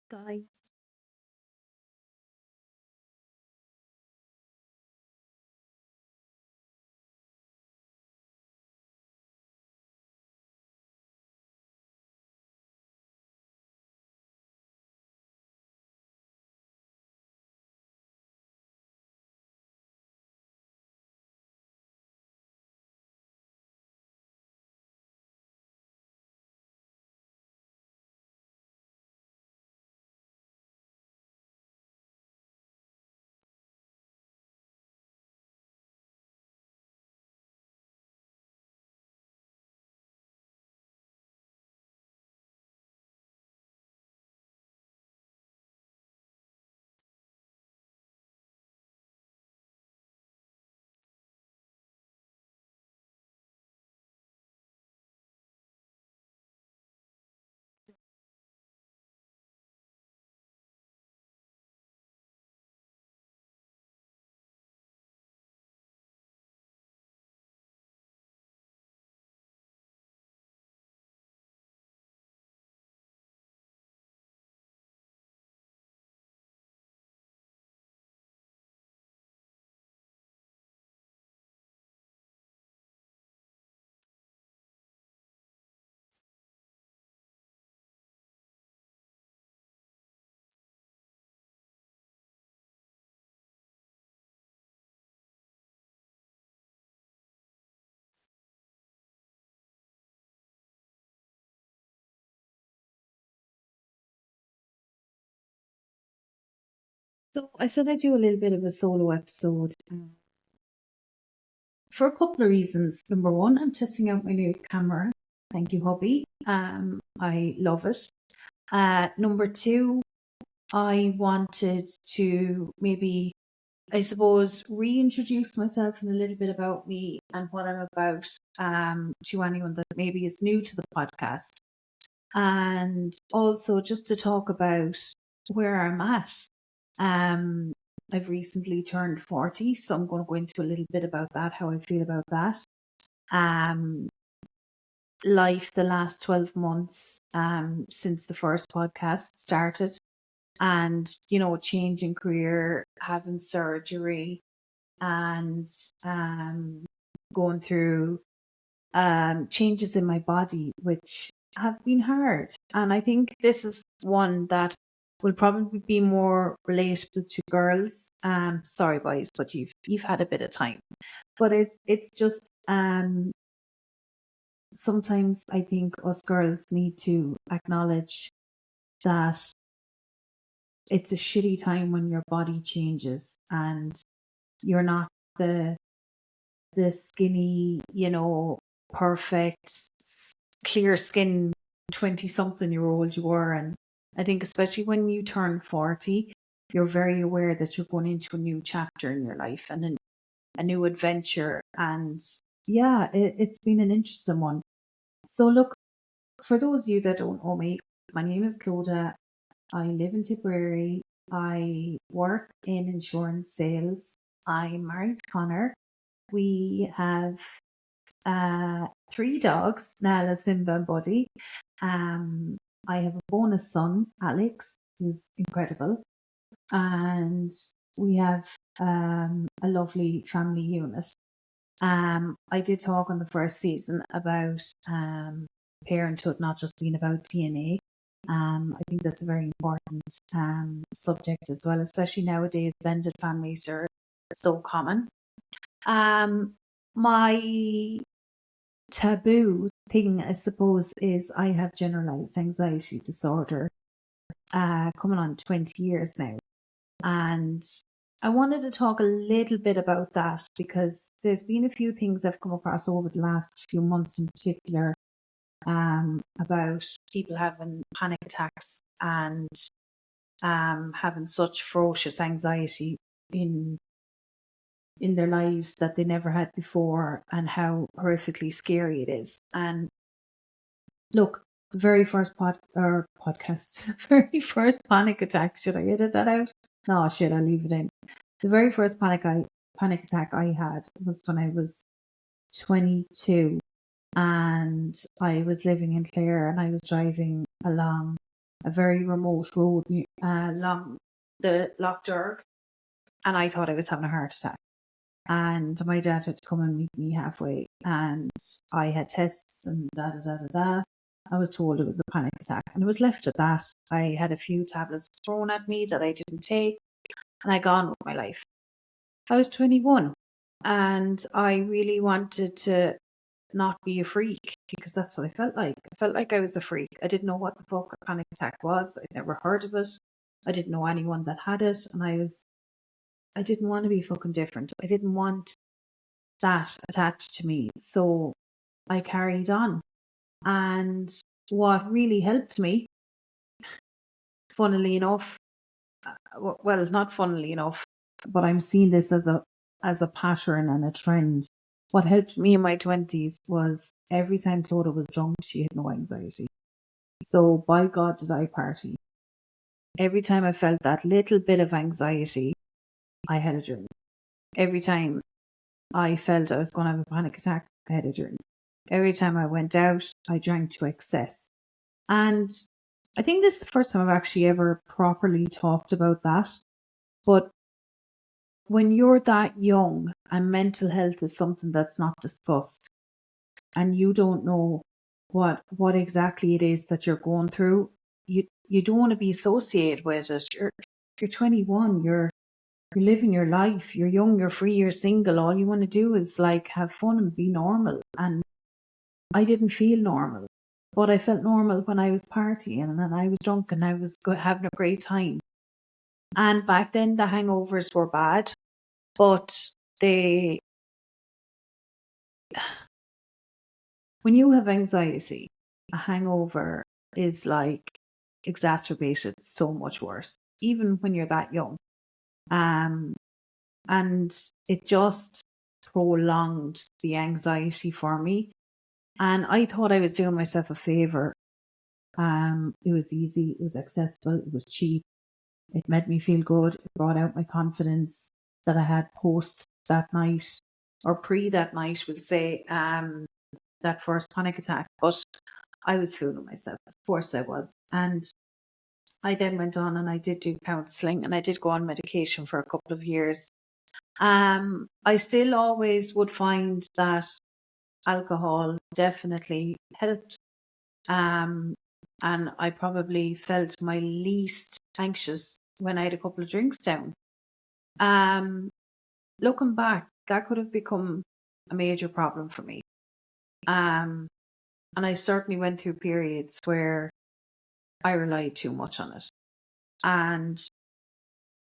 guys. So I said I'd do a little bit of a solo episode for a couple of reasons. Number one, I'm testing out my new camera. Thank you, hubby. I love it. Number two, I wanted to maybe, I suppose, reintroduce myself and a little bit about me and what I'm about to anyone that maybe is new to the podcast. And also just to talk about where I'm at. Um, I've recently turned 40, so I'm going to go into a little bit about that, how I feel about that. Um, Life the last 12 months since the first podcast started, and changing career, having surgery, and going through changes in my body, which have been hard. And I think this is one that will probably be more relatable to girls. Sorry, boys, but you've had a bit of time. But it's just sometimes I think us girls need to acknowledge that it's a shitty time when your body changes and you're not the skinny, perfect, clear skin 20 something year old you were. And I think, especially when you turn 40, you're very aware that you're going into a new chapter in your life and a new adventure. And yeah, it's been an interesting one. So, look, for those of you that don't know me, my name is Clodagh. I live in Tipperary. I work in insurance sales. I'm married to Connor. We have three dogs, Nala, Simba, and Buddy. I have a bonus son, Alex, who's incredible. And we have a lovely family unit. I did talk on the first season about parenthood not just being about DNA. I think that's a very important subject as well, especially nowadays. Blended families are so common. My taboo thing, I suppose, is I have generalized anxiety disorder, coming on 20 years now. And I wanted to talk a little bit about that because there's been a few things I've come across over the last few months in particular, about people having panic attacks and having such ferocious anxiety in their lives that they never had before, and how horrifically scary it is. And look, the very first podcast, the very first panic attack. Should I edit that out? No, shit, I'll leave it in. The very first panic attack I had was when I was 22, and I was living in Clare, and I was driving along a very remote road along the Loch Derg, and I thought I was having a heart attack. And my dad had to come and meet me halfway, and I had tests and da da da da da. I was told it was a panic attack, and it was left at that. I had a few tablets thrown at me that I didn't take, and I got on with my life. I was 21, and I really wanted to not be a freak, because that's what I felt like. I felt like I was a freak. I didn't know what the fuck a panic attack was. I'd never heard of it. I didn't know anyone that had it, and I didn't want to be fucking different. I didn't want that attached to me. So I carried on. And what really helped me, funnily enough, well, not funnily enough, but I'm seeing this as a pattern and a trend. What helped me in my 20s was every time Clodagh was drunk, she had no anxiety. So by God did I party. Every time I felt that little bit of anxiety, I had a drink. Every time I felt I was going to have a panic attack, I had a drink. Every time I went out, I drank to excess. And I think this is the first time I've actually ever properly talked about that. But when you're that young and mental health is something that's not discussed, and you don't know what exactly it is that you're going through, you don't want to be associated with it. You're 21, you're living your life, you're young, you're free, you're single. All you want to do is like have fun and be normal. And I didn't feel normal, but I felt normal when I was partying and I was drunk and I was having a great time. And back then the hangovers were bad, but when you have anxiety, a hangover is like exacerbated so much worse, even when you're that young. And it just prolonged the anxiety for me. And I thought I was doing myself a favor. It was easy, it was accessible, it was cheap. It made me feel good. It brought out my confidence that I had post that night or pre that night, we'll say, that first panic attack. But I was fooling myself. Of course I was. And I then went on and I did do counselling and I did go on medication for a couple of years. I still always would find that alcohol definitely helped. And I probably felt my least anxious when I had a couple of drinks down. Looking back, that could have become a major problem for me. And I certainly went through periods where I relied too much on it. And,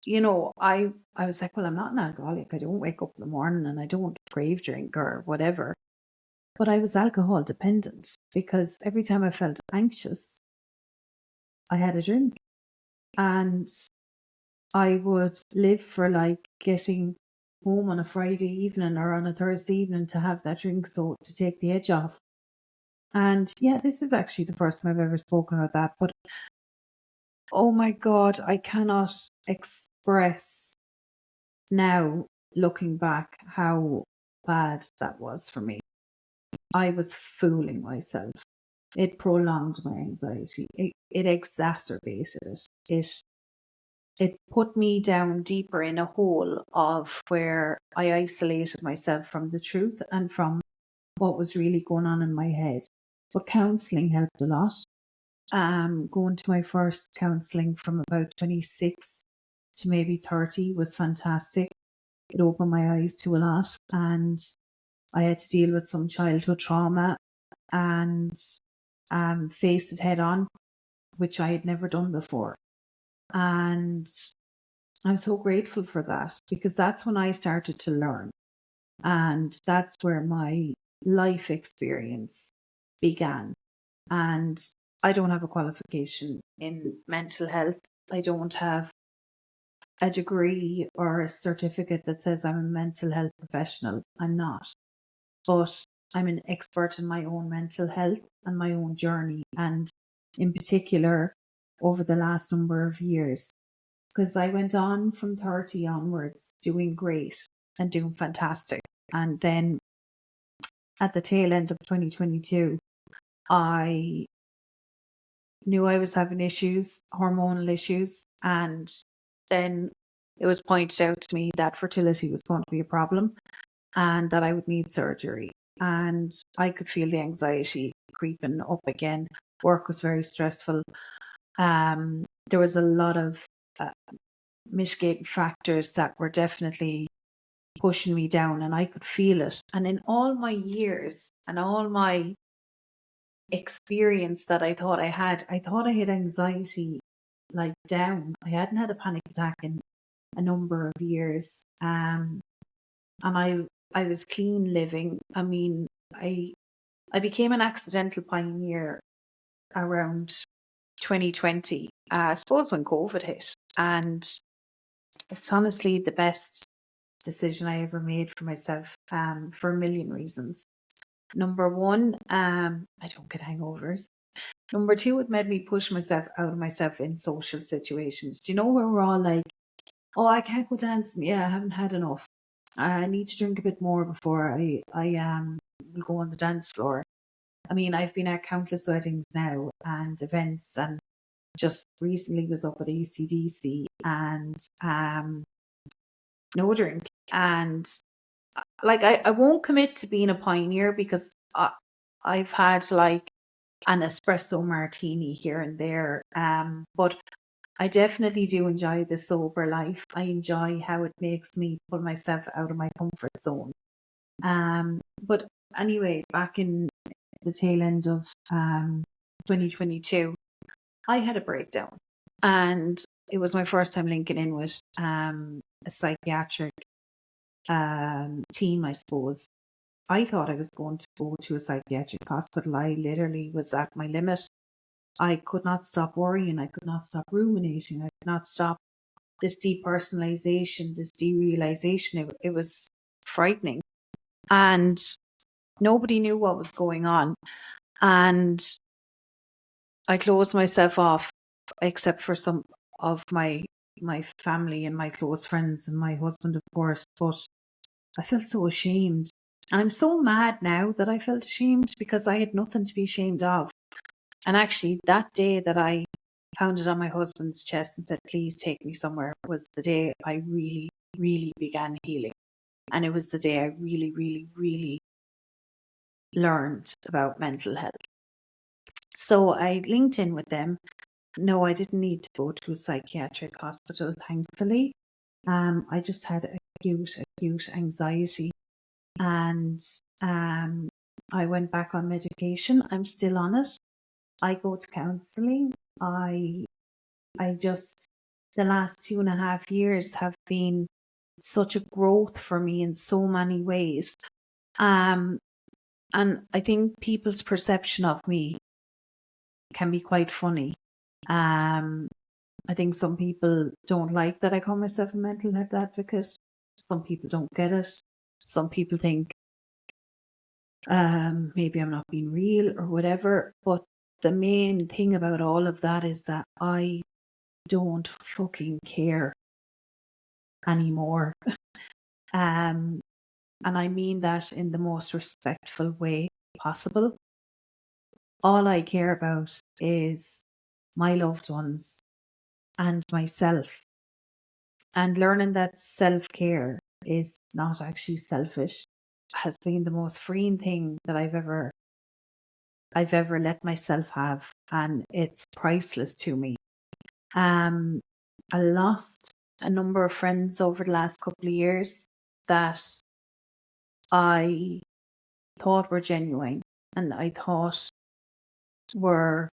I was like, well, I'm not an alcoholic. I don't wake up in the morning and I don't crave drink or whatever. But I was alcohol dependent because every time I felt anxious, I had a drink. And I would live for like getting home on a Friday evening or on a Thursday evening to have that drink, so to take the edge off. And yeah, this is actually the first time I've ever spoken about that. But oh my God, I cannot express now, looking back, how bad that was for me. I was fooling myself. It prolonged my anxiety. It exacerbated it. It put me down deeper in a hole of where I isolated myself from the truth and from what was really going on in my head. But counselling helped a lot. Going to my first counselling from about 26 to maybe 30 was fantastic. It opened my eyes to a lot, and I had to deal with some childhood trauma and face it head on, which I had never done before. And I'm so grateful for that, because that's when I started to learn. And that's where my life experience began. And I don't have a qualification in mental health. I don't have a degree or a certificate that says I'm a mental health professional. I'm not. But I'm an expert in my own mental health and my own journey. And in particular, over the last number of years, because I went on from 30 onwards doing great and doing fantastic. And then at the tail end of 2022, I knew I was having issues, hormonal issues, and then it was pointed out to me that fertility was going to be a problem and that I would need surgery. And I could feel the anxiety creeping up again. Work was very stressful. There was a lot of mitigating factors that were definitely pushing me down, and I could feel it. And in all my years and all my experience that I thought I had anxiety like down. I hadn't had a panic attack in a number of years. And I was clean living. I mean, I became an accidental pioneer around 2020, I suppose when COVID hit. And it's honestly the best decision I ever made for myself, for a million reasons. Number one, I don't get hangovers. Number two, it made me push myself out of myself in social situations. Do you know where we're all like, oh, I can't go dancing. Yeah, I haven't had enough. I need to drink a bit more before I will go on the dance floor. I mean, I've been at countless weddings now and events, and just recently was up at ACDC and no drink. And like, I won't commit to being a pioneer because I've had like an espresso martini here and there. But I definitely do enjoy the sober life. I enjoy how it makes me pull myself out of my comfort zone. But anyway, back in the tail end of 2022, I had a breakdown, and it was my first time linking in with a psychiatric team, I suppose. I thought I was going to go to a psychiatric hospital. I literally was at my limit. I could not stop worrying. I could not stop ruminating. I could not stop this depersonalization, this derealization. It was frightening. And nobody knew what was going on. And I closed myself off, except for some of my family and my close friends and my husband, of course. But I felt so ashamed. And I'm so mad now that I felt ashamed because I had nothing to be ashamed of. And actually, that day that I pounded on my husband's chest and said, please take me somewhere, was the day I really, really began healing. And it was the day I really, really, really learned about mental health. So I linked in with them. No, I didn't need to go to a psychiatric hospital, thankfully. I just had acute anxiety. And I went back on medication. I'm still on it. I go to counselling. I just, the last 2.5 years have been such a growth for me in so many ways. And I think people's perception of me can be quite funny. I think some people don't like that I call myself a mental health advocate. Some people don't get it. Some people think maybe I'm not being real or whatever. But the main thing about all of that is that I don't fucking care anymore. And I mean that in the most respectful way possible. All I care about is my loved ones and myself. And learning that self-care is not actually selfish has been the most freeing thing that I've ever let myself have, and it's priceless to me. I lost a number of friends over the last couple of years that I thought were genuine and I thought were,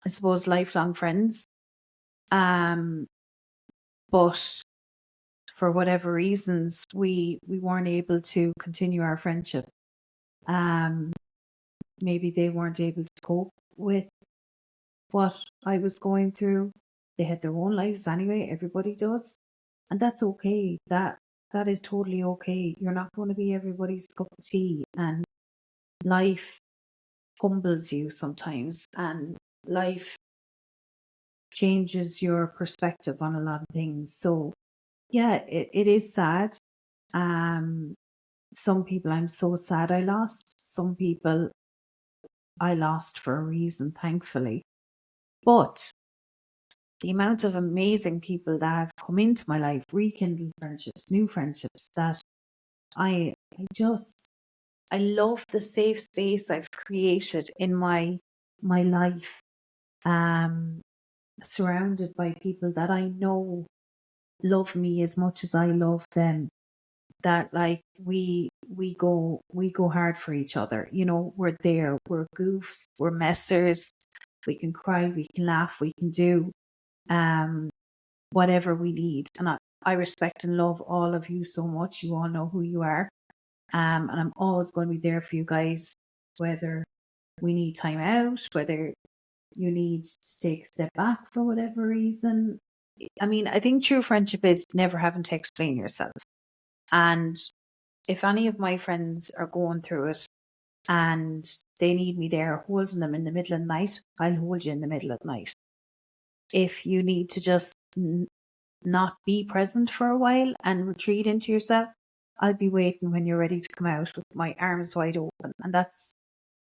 I suppose, lifelong friends. But for whatever reasons, we weren't able to continue our friendship. Maybe they weren't able to cope with what I was going through. They had their own lives anyway. Everybody does, and that's okay. That is totally okay. You're not going to be everybody's cup of tea, and life humbles you sometimes, and life changes your perspective on a lot of things. So yeah, it is sad. Some people I'm so sad I lost. Some people I lost for a reason, thankfully. But the amount of amazing people that have come into my life, rekindled friendships, new friendships, that I just I love the safe space I've created in my life, um, surrounded by people that I know love me as much as I love them. That like we go hard for each other. We're there. We're goofs. We're messers. We can cry. We can laugh. We can do um whatever we need. And I respect and love all of you so much. You all know who you are. And I'm always going to be there for you guys, whether we need time out, whether you need to take a step back for whatever reason. I mean, I think true friendship is never having to explain yourself. And if any of my friends are going through it and they need me there holding them in the middle of the night, I'll hold you in the middle of the night. If you need to just not be present for a while and retreat into yourself, I'll be waiting when you're ready to come out with my arms wide open. And that's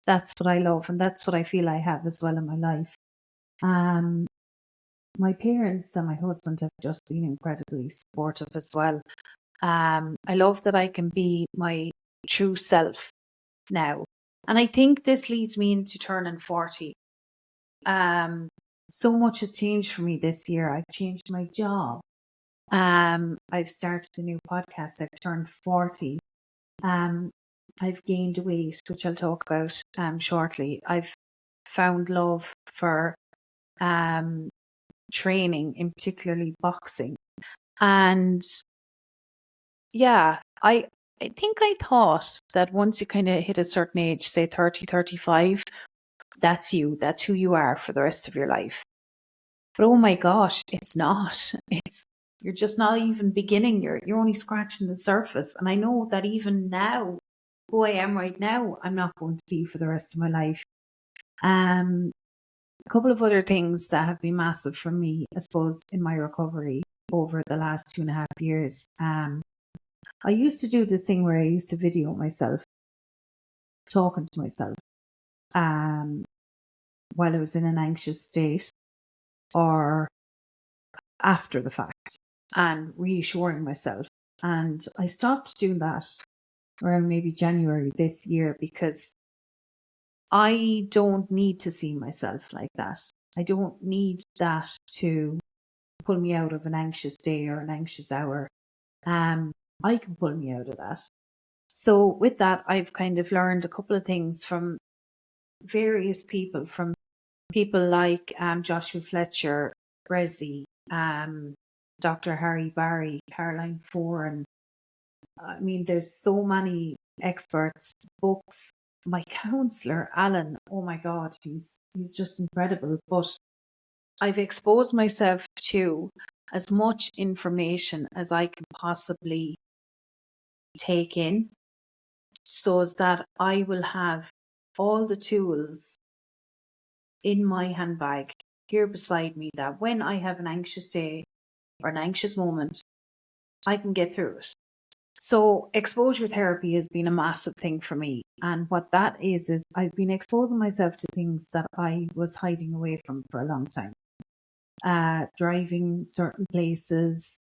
what I love, and that's what I feel I have as well in my life. Um, my parents and my husband have just been incredibly supportive as well. I love that I can be my true self now. And I think this leads me into turning 40. So much has changed for me this year. I've changed my job. I've started a new podcast. I've turned 40. I've gained weight, which I'll talk about shortly. I've found love for training, in particularly boxing. And yeah, I think I thought that once you kind of hit a certain age, say 30, 35, that's you. That's who you are for the rest of your life. But oh my gosh, it's not. You're just not even beginning. You're only scratching the surface. And I know that even now, who I am right now, I'm not going to be for the rest of my life. A couple of other things that have been massive for me, I suppose, in my recovery over the last 2.5 years. I used to do this thing where I used to video myself talking to myself while I was in an anxious state or after the fact, and reassuring myself. And I stopped doing that around maybe January this year because I don't need to see myself like that. I don't need that to pull me out of an anxious day or an anxious hour. I can pull me out of that. So with that, I've kind of learned a couple of things from various people, from people like Joshua Fletcher, Rezi, Dr. Harry Barry, Caroline Foran. I mean, there's so many experts, books. My counselor, Alan, oh my God, he's just incredible. But I've exposed myself to as much information as I can possibly take in, so as that I will have all the tools in my handbag here beside me, that when I have an anxious day or an anxious moment, I can get through it. So exposure therapy has been a massive thing for me. And what that is I've been exposing myself to things that I was hiding away from for a long time. Driving certain places,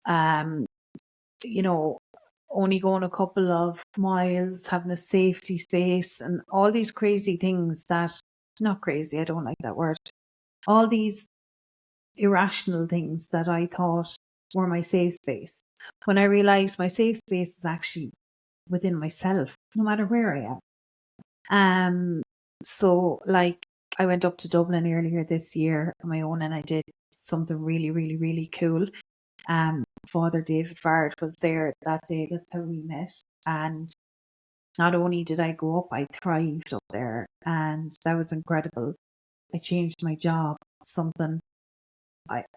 um, only going a couple of miles, having a safety space, and all these crazy things that, not crazy, I don't like that word, all these irrational things that I thought were my safe space. When I realized my safe space is actually within myself, no matter where I am. So like I went up to Dublin earlier this year on my own, and I did something really, really, really cool. Father David Vard was there that day. That's how we met. And not only did I go up, I thrived up there, and that was incredible. I changed my job, something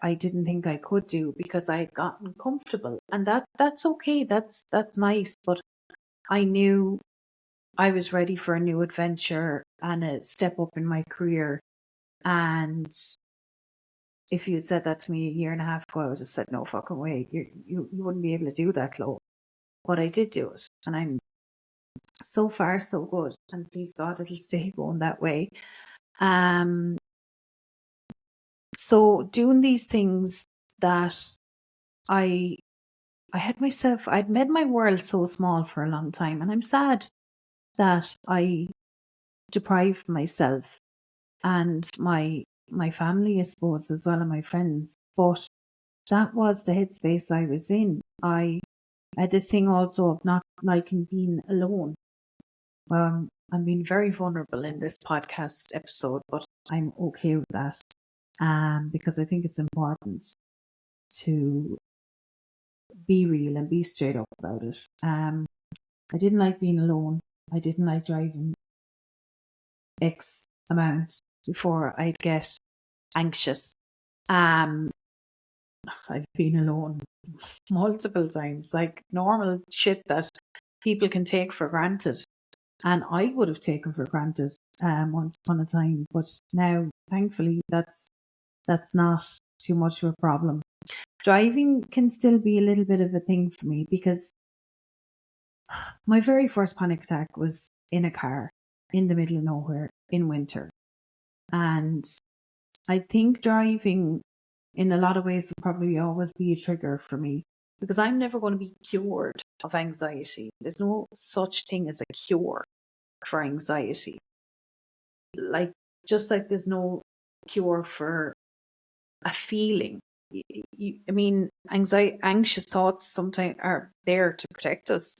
I didn't think I could do because I had gotten comfortable, and that's okay. That's nice, but I knew I was ready for a new adventure and a step up in my career. And if you had said that to me a year and a half ago, I would have said, no fucking way. You wouldn't be able to do that, Chloe. But I did do it. And So far, so good. And please God, it'll stay going that way. Um, so doing these things that I I'd made my world so small for a long time, and I'm sad that I deprived myself and my family, I suppose, as well, and my friends. But that was the headspace I was in. I had this thing also of not liking being alone. I'm being very vulnerable in this podcast episode, but I'm okay with that. Because I think it's important to be real and be straight up about it. I didn't like being alone. I didn't like driving X amount before I'd get anxious. Um, I've been alone multiple times, like normal shit that people can take for granted. And I would have taken for granted once upon a time. But now, thankfully, that's not too much of a problem. Driving can still be a little bit of a thing for me because my very first panic attack was in a car in the middle of nowhere in winter. And I think driving in a lot of ways will probably always be a trigger for me because I'm never going to be cured of anxiety. There's no such thing as a cure for anxiety. Like, just like there's no cure for a feeling. I mean, anxious thoughts sometimes are there to protect us.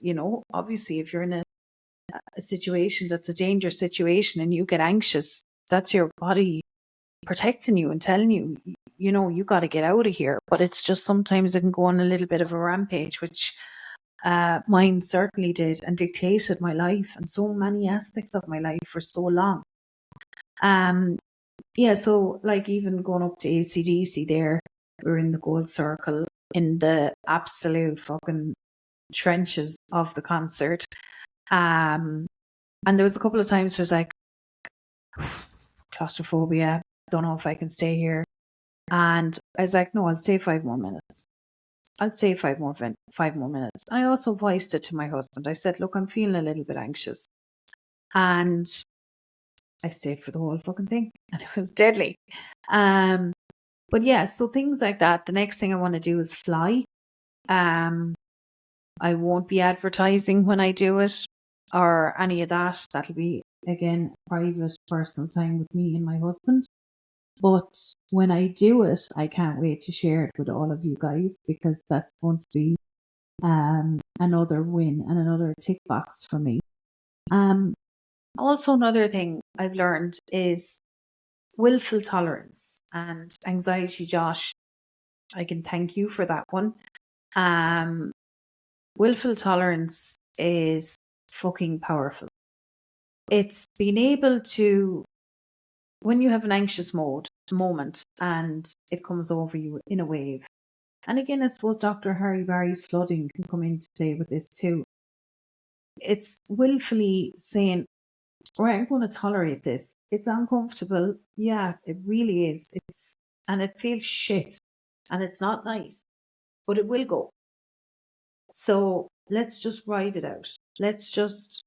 Obviously, if you're in a situation that's a dangerous situation and you get anxious, that's your body protecting you and telling you, you got to get out of here. But it's just sometimes it can go on a little bit of a rampage, which mine certainly did, and dictated my life and so many aspects of my life for so long. Yeah, so like even going up to AC/DC there, we were in the Gold Circle in the absolute fucking trenches of the concert. And there was a couple of times where it was like, claustrophobia, don't know if I can stay here. And I was like, no, I'll stay 5 more minutes. I'll stay 5 more minutes. I also voiced it to my husband. I said, look, I'm feeling a little bit anxious. And I stayed for the whole fucking thing. And it was deadly. But yeah, so things like that. The next thing I want to do is fly. I won't be advertising when I do it or any of that. That'll be, again, private, personal time with me and my husband. But when I do it, I can't wait to share it with all of you guys because that's going to be another win and another tick box for me. Also, another thing I've learned is willful tolerance and anxiety. Josh, I can thank you for that one. Willful tolerance is fucking powerful. It's being able to, when you have an anxious moment and it comes over you in a wave. And again, I suppose Dr. Harry Barry's flooding can come into play with this too. It's willfully saying, right, I'm going to tolerate this. It's uncomfortable. Yeah, it really is. And it feels shit. And it's not nice. But it will go. So let's just ride it out. Let's just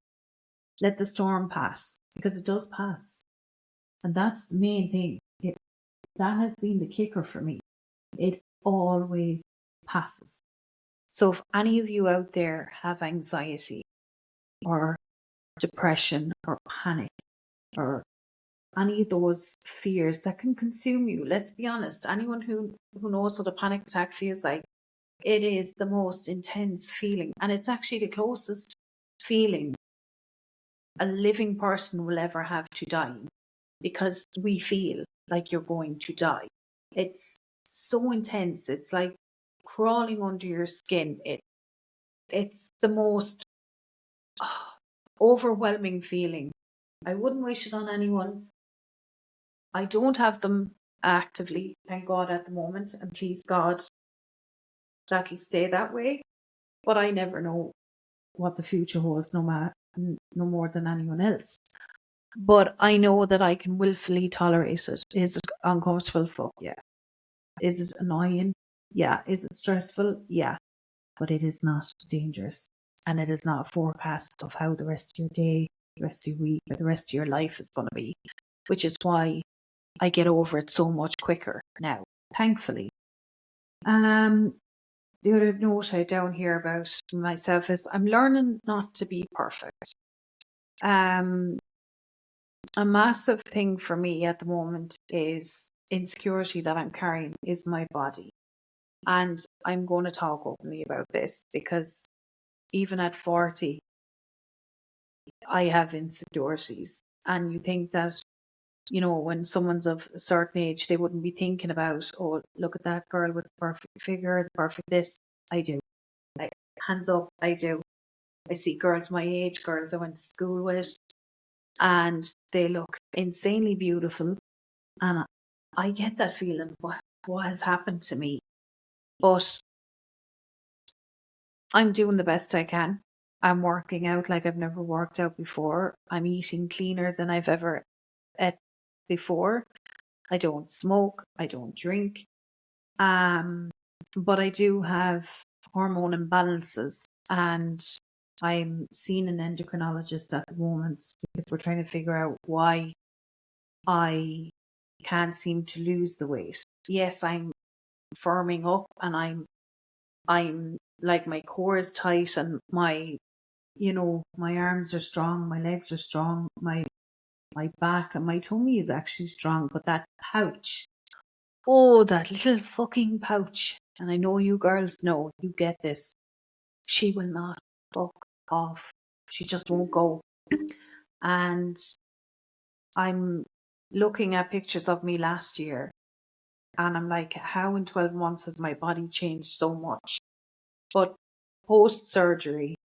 let the storm pass. Because it does pass. And that's the main thing. That has been the kicker for me. It always passes. So if any of you out there have anxiety or depression or panic or any of those fears that can consume you, let's be honest, anyone who knows what a panic attack feels like, it is the most intense feeling. And it's actually the closest feeling a living person will ever have to dying, because we feel like you're going to die. It's so intense. It's like crawling under your skin. It's the most overwhelming feeling. I wouldn't wish it on anyone. I don't have them actively, thank God, at the moment, and please God, that'll stay that way. But I never know what the future holds, no more than anyone else. But I know that I can willfully tolerate it. Is it uncomfortable? Fuck yeah. Is it annoying? Yeah. Is it stressful? Yeah. But it is not dangerous. and it is not a forecast of how the rest of your day, the rest of your week, or the rest of your life is going to be, which is why I get over it so much quicker now, thankfully. The other note I down here about myself is I'm learning not to be perfect. A massive thing for me at the moment is insecurity that I'm carrying is my body. And I'm going to talk openly about this because even at 40, I have insecurities. And you think that, you know, when someone's of a certain age, they wouldn't be thinking about, oh, look at that girl with the perfect figure, the perfect this. I do. Like, hands up, I do. I see girls my age, girls I went to school with, and they look insanely beautiful. And I get that feeling, what has happened to me? But I'm doing the best I can. I'm working out like I've never worked out before. I'm eating cleaner than I've ever ate before. I don't smoke. I don't drink. But I do have hormone imbalances, and I'm seeing an endocrinologist at the moment because we're trying to figure out why I can't seem to lose the weight. Yes, I'm firming up, and I'm like my core is tight, and my, you know, my arms are strong, my legs are strong, my back and my tummy is actually strong, but that pouch, oh, that little fucking pouch, and I know you girls know, you get this. She will not fuck off. She just won't go. And I'm looking at pictures of me last year, and I'm like, how in 12 months has my body changed so much? But post surgery,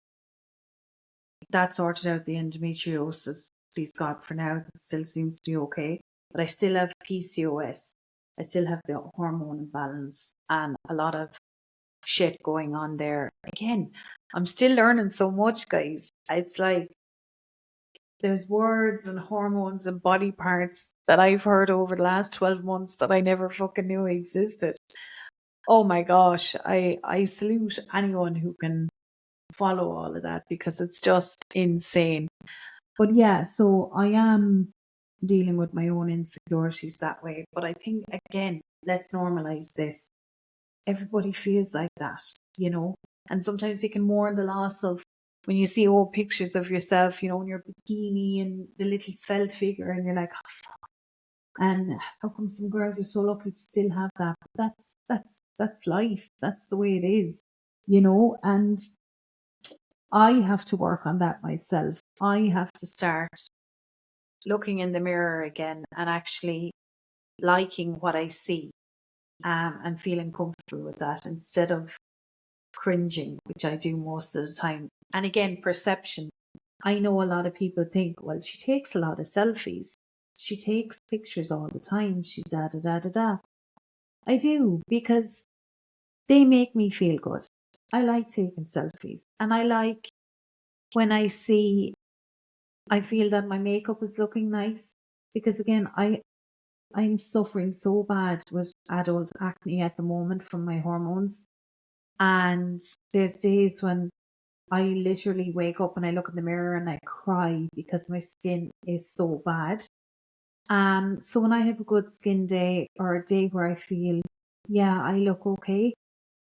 that sorted out the endometriosis. Please God, for now, that still seems to be okay. But I still have PCOS. I still have the hormone imbalance and a lot of shit going on there. Again, I'm still learning so much, guys. It's like there's words and hormones and body parts that I've heard over the last 12 months that I never fucking knew existed. Oh my gosh, I salute anyone who can follow all of that because it's just insane. But yeah, so I am dealing with my own insecurities that way. But I think, again, let's normalize this. Everybody feels like that, you know? And sometimes you can mourn the loss of when you see old pictures of yourself, you know, in your bikini and the little svelte figure, and you're like, oh, fuck. And how come some girls are so lucky to still have that? But that's life. That's the way it is, you know? And I have to work on that myself. I have to start looking in the mirror again and actually liking what I see, and feeling comfortable with that instead of cringing, which I do most of the time. And again, perception. I know a lot of people think, well, she takes a lot of selfies. She takes pictures all the time. She's da da da da da. I do, because they make me feel good. I like taking selfies. And I like when I feel that my makeup is looking nice. Because again, I'm suffering so bad with adult acne at the moment from my hormones. And there's days when I literally wake up and I look in the mirror and I cry because my skin is so bad. So when I have a good skin day or a day where I feel, yeah, I look okay,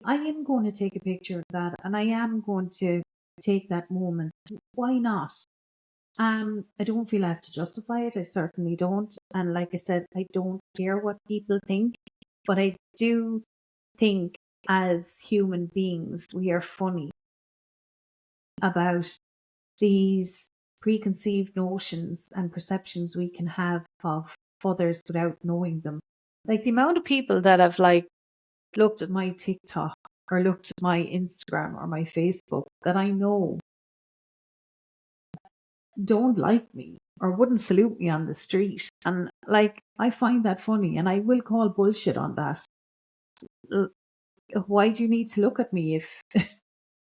I am going to take a picture of that and I am going to take that moment. Why not? I don't feel I have to justify it. I certainly don't. And like I said, I don't care what people think, but I do think as human beings, we are funny about these preconceived notions and perceptions we can have of others without knowing them. Like the amount of people that have like looked at my TikTok or looked at my Instagram or my Facebook that I know don't like me or wouldn't salute me on the street. And like, I find that funny and I will call bullshit on that. Why do you need to look at me if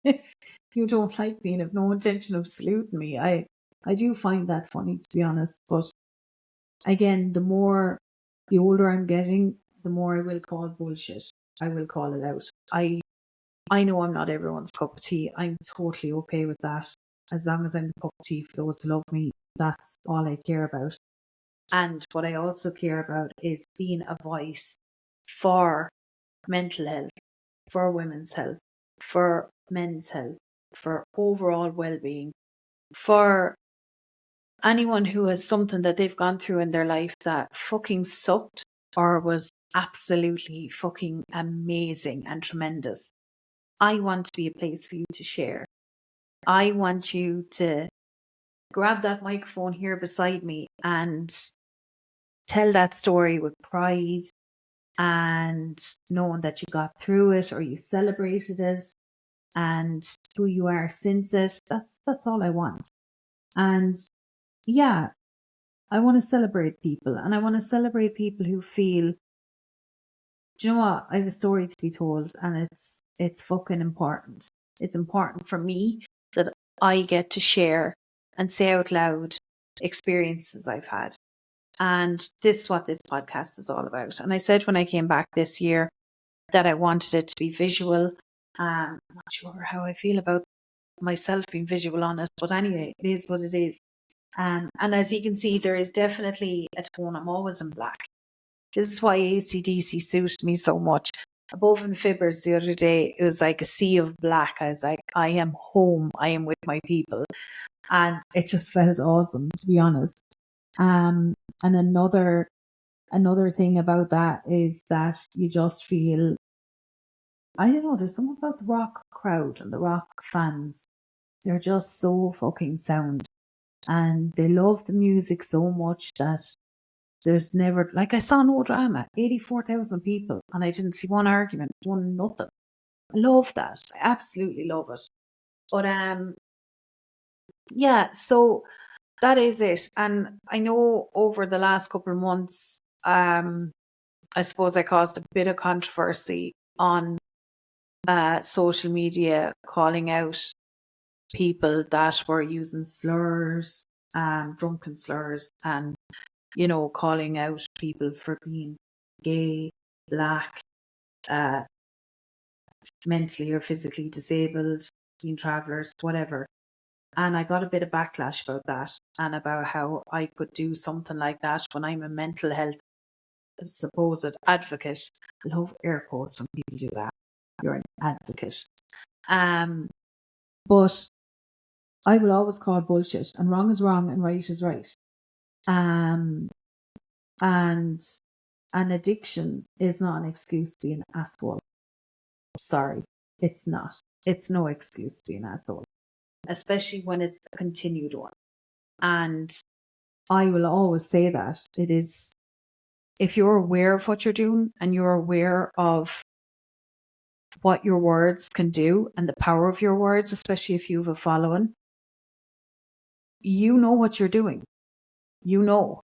if you don't like me and have no intention of saluting me? I do find that funny, to be honest. But again, the older I'm getting, the more I will call bullshit. I will call it out. I know I'm not everyone's cup of tea. I'm totally okay with that. As long as I'm the cup of tea for those who love me, that's all I care about. And what I also care about is being a voice for mental health, for women's health, for men's health, for overall well-being, for anyone who has something that they've gone through in their life that fucking sucked or was absolutely fucking amazing and tremendous. I want to be a place for you to share. I want you to grab that microphone here beside me and tell that story with pride and knowing that you got through it or you celebrated it and who you are since it. That's all I want. And yeah, I want to celebrate people, and I want to celebrate people who feel, do you know what? I have a story to be told, and it's fucking important. It's important for me that I get to share and say out loud experiences I've had. And this is what this podcast is all about. And I said when I came back this year that I wanted it to be visual. I'm not sure how I feel about myself being visual on it, but anyway, it is what it is. And as you can see, there is definitely a tone. I'm always in black. This is why AC/DC suited me so much. Above in Fibbers the other day, it was like a sea of black. I was like, I am home. I am with my people. And it just felt awesome, to be honest. And another thing about that is that you just feel, I don't know, there's something about the rock crowd and the rock fans. They're just so fucking sound. And they love the music so much that there's never, like, I saw no drama, 84,000 people, and I didn't see one argument, one nothing. I love that. I absolutely love it. But yeah, so that is it. And I know over the last couple of months, I suppose I caused a bit of controversy on social media, calling out people that were using slurs, drunken slurs, and, you know, calling out people for being gay, black, mentally or physically disabled, being travellers, whatever. And I got a bit of backlash about that and about how I could do something like that when I'm a mental health supposed advocate. I love air quotes when people do that. You're an advocate. But I will always call bullshit, and wrong is wrong and right is right. And an addiction is not an excuse to be an asshole. Sorry, it's not. It's no excuse to be an asshole, especially when it's a continued one. And I will always say that it is, if you're aware of what you're doing and you're aware of what your words can do and the power of your words, especially if you have a following, you know what you're doing. You know.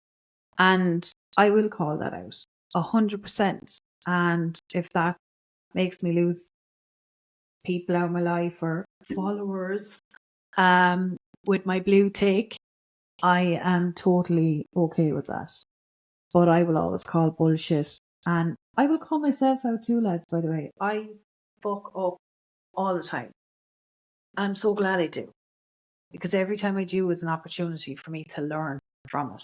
And I will call that out 100%. And if that makes me lose people out of my life or followers with my blue take, I am totally okay with that. But I will always call bullshit. And I will call myself out too, lads, by the way. I fuck up all the time. I'm so glad I do. Because every time I do is an opportunity for me to learn from it.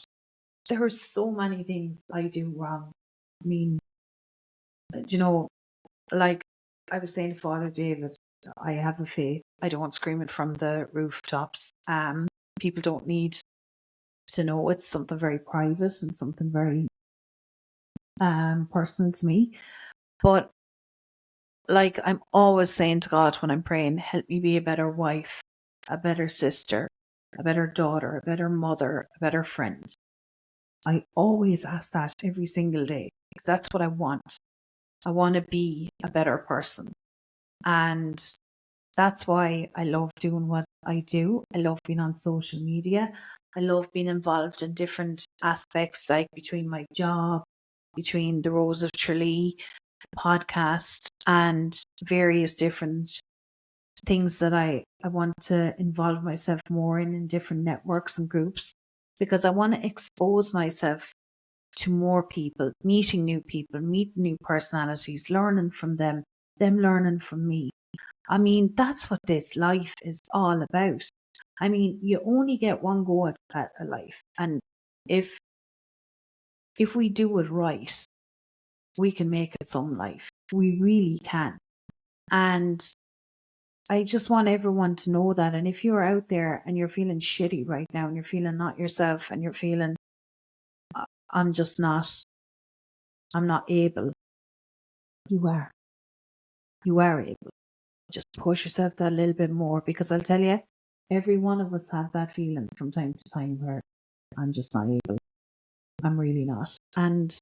There are so many things I do wrong. I mean, you know, like I was saying to Father David, I have a faith. I don't scream it from the rooftops. People don't need to know. It's something very private and something very personal to me. But like, I'm always saying to God when I'm praying, help me be a better wife, a better sister, a better daughter, a better mother, a better friend. I always ask that every single day because that's what I want. I want to be a better person. And that's why I love doing what I do. I love being on social media. I love being involved in different aspects, like between my job, between the Rose of Tralee, the podcast, and various different things that I want to involve myself more in different networks and groups, because I want to expose myself to more people, meeting new people, meeting new personalities, learning from them learning from me. I mean, that's what this life is all about. I mean, you only get one go at a life. And if we do it right, we can make it some life. We really can. And I just want everyone to know that. And if you're out there and you're feeling shitty right now and you're feeling not yourself and you're feeling, I'm just not, I'm not able, you are. You are able. Just push yourself that little bit more, because I'll tell you, every one of us have that feeling from time to time where I'm just not able. I'm really not. And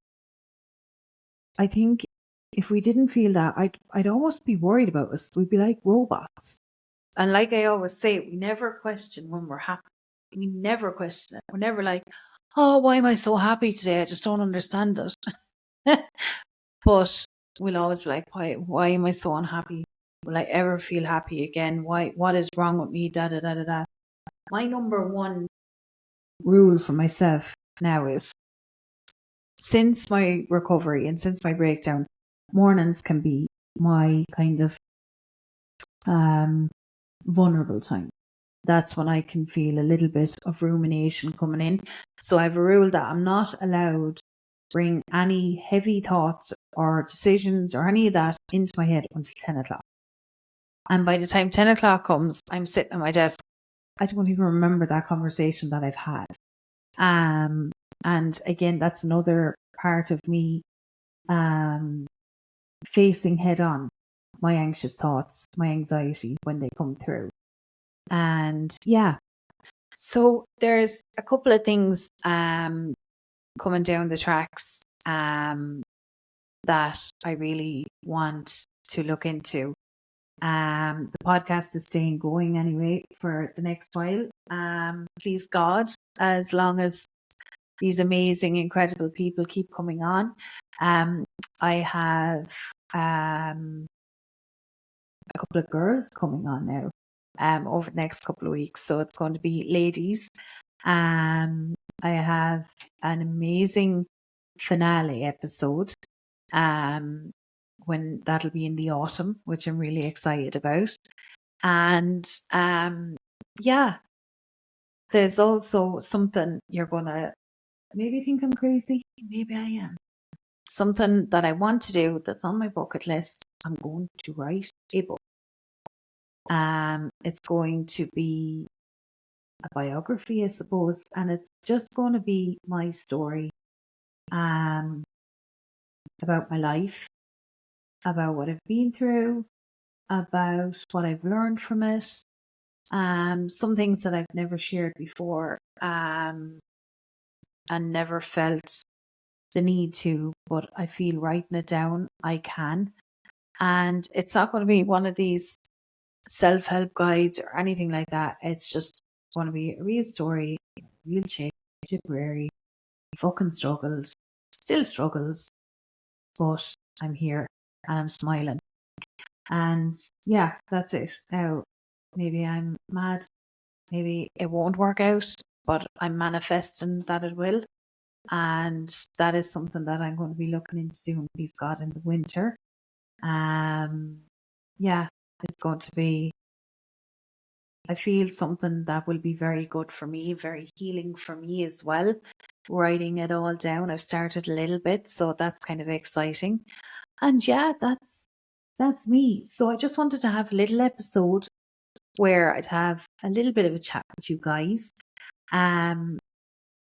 I think if we didn't feel that, I'd almost be worried about us. We'd be like robots. And like I always say, we never question when we're happy. We never question it. We're never like, oh, why am I so happy today? I just don't understand it. But we'll always be like, why am I so unhappy? Will I ever feel happy again? What is wrong with me? Da da da da da. My number one rule for myself now is, since my recovery and since my breakdown, mornings can be my kind of vulnerable time. That's when I can feel a little bit of rumination coming in. So I have a rule that I'm not allowed to bring any heavy thoughts or decisions or any of that into my head until 10 o'clock. And by the time 10 o'clock comes, I'm sitting at my desk. I don't even remember that conversation that I've had. And again, that's another part of me facing head on my anxious thoughts, my anxiety when they come through. And yeah, so there's a couple of things coming down the tracks that I really want to look into. The podcast is staying going anyway for the next while. Please God, as long as these amazing, incredible people keep coming on. I have a couple of girls coming on now over the next couple of weeks. So it's going to be ladies. I have an amazing finale episode when that'll be in the autumn, which I'm really excited about. And yeah, there's also something you're going to maybe think I'm crazy. Maybe I am. Something that I want to do that's on my bucket list. I'm going to write a book. It's going to be a biography, I suppose, and it's just going to be my story about my life, about what I've been through, about what I've learned from it, some things that I've never shared before, and never felt the need to, but I feel writing it down, I can. And it's not going to be one of these self-help guides or anything like that. It's just going to be a real story, real chick, Tipperary, fucking struggles, still struggles, but I'm here and I'm smiling. And yeah, that's it. Now, maybe I'm mad, maybe it won't work out, but I'm manifesting that it will. And that is something that I'm going to be looking into doing, please God, in the winter. Yeah, it's going to be, I feel something that will be very good for me, very healing for me as well. Writing it all down. I've started a little bit, so that's kind of exciting. And yeah, that's me. So I just wanted to have a little episode where I'd have a little bit of a chat with you guys.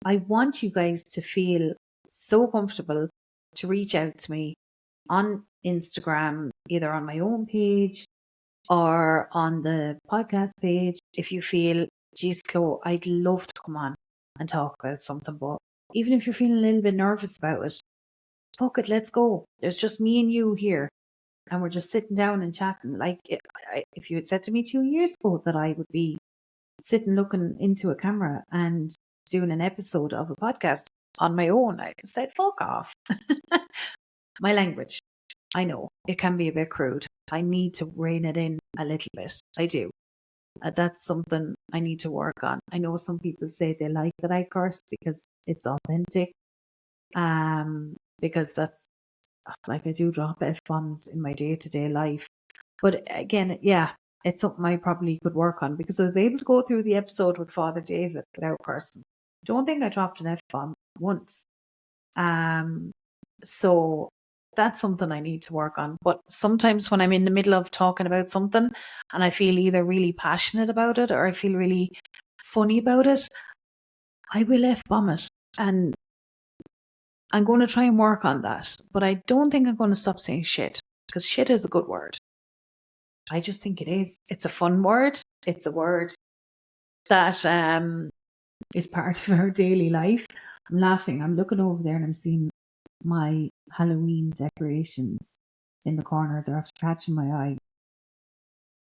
I want you guys to feel so comfortable to reach out to me on Instagram, either on my own page or on the podcast page. If you feel, geez, Chloe, I'd love to come on and talk about something, but even if you're feeling a little bit nervous about it, fuck it, let's go. There's just me and you here, and we're just sitting down and chatting. Like, if you had said to me 2 years ago that I would be sitting looking into a camera and doing an episode of a podcast on my own, I said, fuck off. My language, I know, it can be a bit crude. I need to rein it in a little bit. I do. That's something I need to work on. I know some people say they like that I curse because it's authentic. Because that's, like, I do drop F-bombs in my day-to-day life. But again, yeah, it's something I probably could work on because I was able to go through the episode with Father David without cursing. Don't think I dropped an F-bomb once. So that's something I need to work on. But sometimes when I'm in the middle of talking about something and I feel either really passionate about it or I feel really funny about it, I will F-bomb it. And I'm going to try and work on that. But I don't think I'm going to stop saying shit because shit is a good word. I just think it is. It's a fun word. It's a word that is part of our daily life. I'm laughing. I'm looking over there and I'm seeing my Halloween decorations in the corner. They're after catching my eye.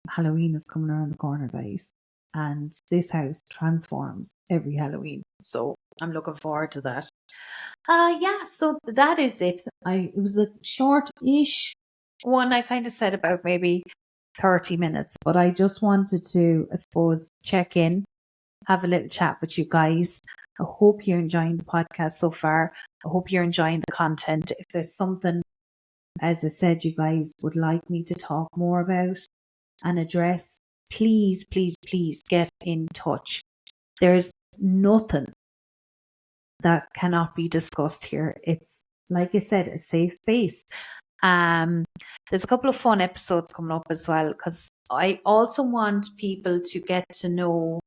Halloween is coming around the corner, guys. And this house transforms every Halloween. So I'm looking forward to that. Yeah, so that is it. It was a short-ish one. I kind of said about maybe 30 minutes, but I just wanted to, I suppose, check in, have a little chat with you guys. I hope you're enjoying the podcast so far. I hope you're enjoying the content. If there's something, as I said, you guys would like me to talk more about and address, please, please, please get in touch. There's nothing that cannot be discussed here. It's, like I said, a safe space. There's a couple of fun episodes coming up as well because I also want people to get to know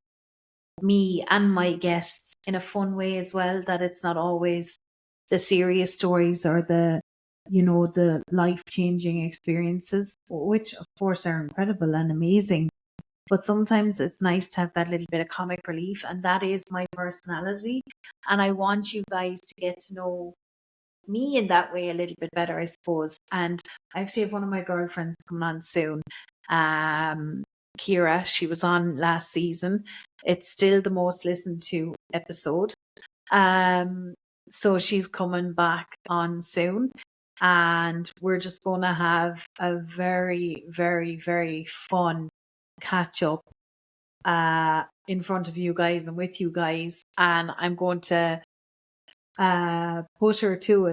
me and my guests in a fun way as well, that it's not always the serious stories or the life-changing experiences, which of course are incredible and amazing. But sometimes it's nice to have that little bit of comic relief, and that is my personality. And I want you guys to get to know me in that way a little bit better, I suppose. And I actually have one of my girlfriends coming on soon. Kira, she was on last season. It's still the most listened to episode. So she's coming back on soon. And we're just going to have a very, very, very fun catch up in front of you guys and with you guys. And I'm going to put her through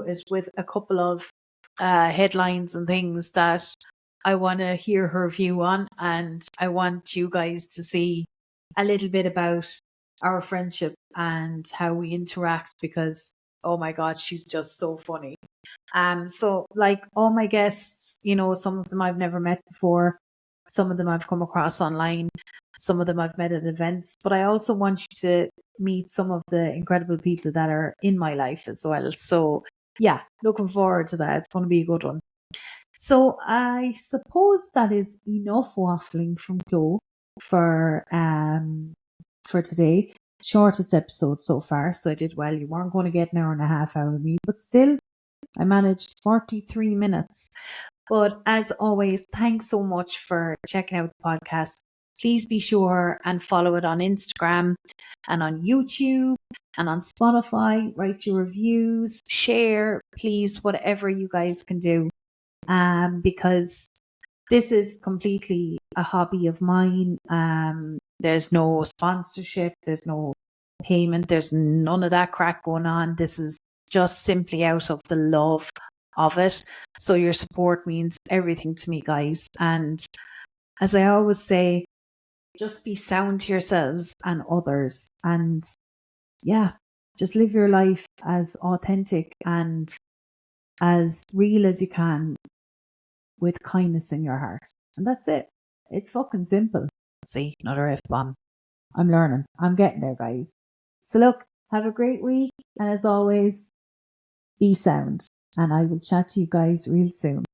it with a couple of headlines and things that I want to hear her view on, and I want you guys to see a little bit about our friendship and how we interact, because oh my god, she's just so funny. So like all my guests, some of them I've never met before, some of them I've come across online, some of them I've met at events, but I also want you to meet some of the incredible people that are in my life as well. So yeah, looking forward to that. It's going to be a good one. So I suppose that is enough waffling from Chloe for today. Shortest episode so far, so I did well. You weren't going to get an hour and a half out of me, but still, I managed 43 minutes. But as always, thanks so much for checking out the podcast. Please be sure and follow it on Instagram and on YouTube and on Spotify. Write your reviews, share, please, whatever you guys can do. Because this is completely a hobby of mine. There's no sponsorship, there's no payment, there's none of that crack going on. This is just simply out of the love of it. So your support means everything to me, guys. And as I always say, just be sound to yourselves and others. And yeah, just live your life as authentic and as real as you can, with kindness in your heart. And that's it. It's fucking simple. See, another F-bomb. I'm learning. I'm getting there, guys. So look, have a great week. And as always, be sound. And I will chat to you guys real soon.